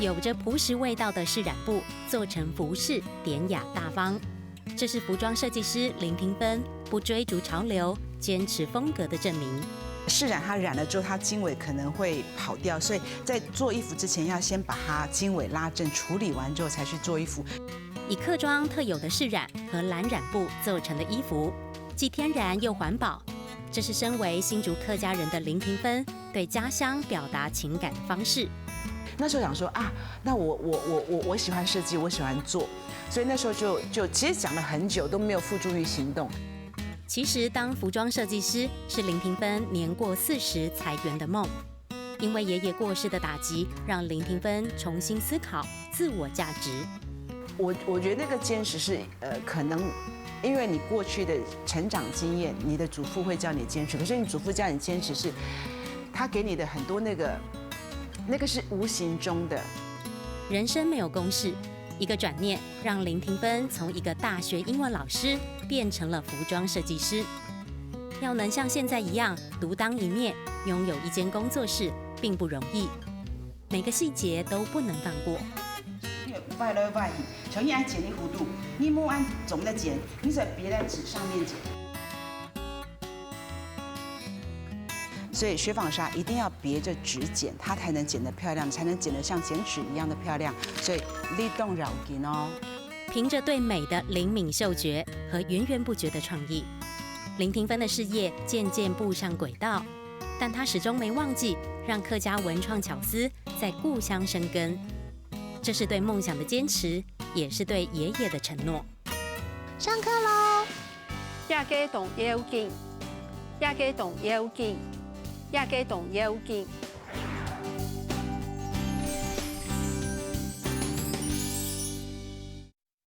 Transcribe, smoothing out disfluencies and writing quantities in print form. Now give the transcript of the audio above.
有着朴实味道的饰染布做成服饰，典雅大方。这是服装设计师林庭芬不追逐潮流、坚持风格的证明。饰染它染了之后，它经纬可能会跑掉，所以在做衣服之前要先把它经纬拉正，处理完之后才去做衣服。以客庄特有的饰染和蓝染布做成的衣服，既天然又环保。这是身为新竹客家人的林庭芬对家乡表达情感的方式。那时候想说啊，那我喜欢设计，我喜欢做，所以那时候就其实讲了很久都没有付诸于行动。其实当服装设计师是林庭芬年过40才圆的梦，因为爷爷过世的打击，让林庭芬重新思考自我价值。我觉得那个坚持是可能因为你过去的成长经验，你的祖父会叫你坚持，可是你祖父叫你坚持是，他给你的很多那个是无形中的。人生没有公式，一个转念让林庭芬从一个大学英文老师变成了服装设计师。要能像现在一样独当一面，拥有一间工作室并不容易，每个细节都不能放过。外来外里，从你按剪的弧度，你莫按总的剪，你在别在纸上面剪。所以雪纺纱一定要别着纸剪，它才能剪得漂亮，才能剪得像剪纸一样的漂亮。所以力动绕筋哦。凭着对美的灵敏嗅觉和源源不绝的创意，林庭芬的事业渐渐步上轨道，但她始终没忘记让客家文创巧思在故乡生根。这是对梦想的坚持，也是对爷爷的承诺。上课喽！亚给懂也有劲，亚给懂也有劲，亚给懂也有劲。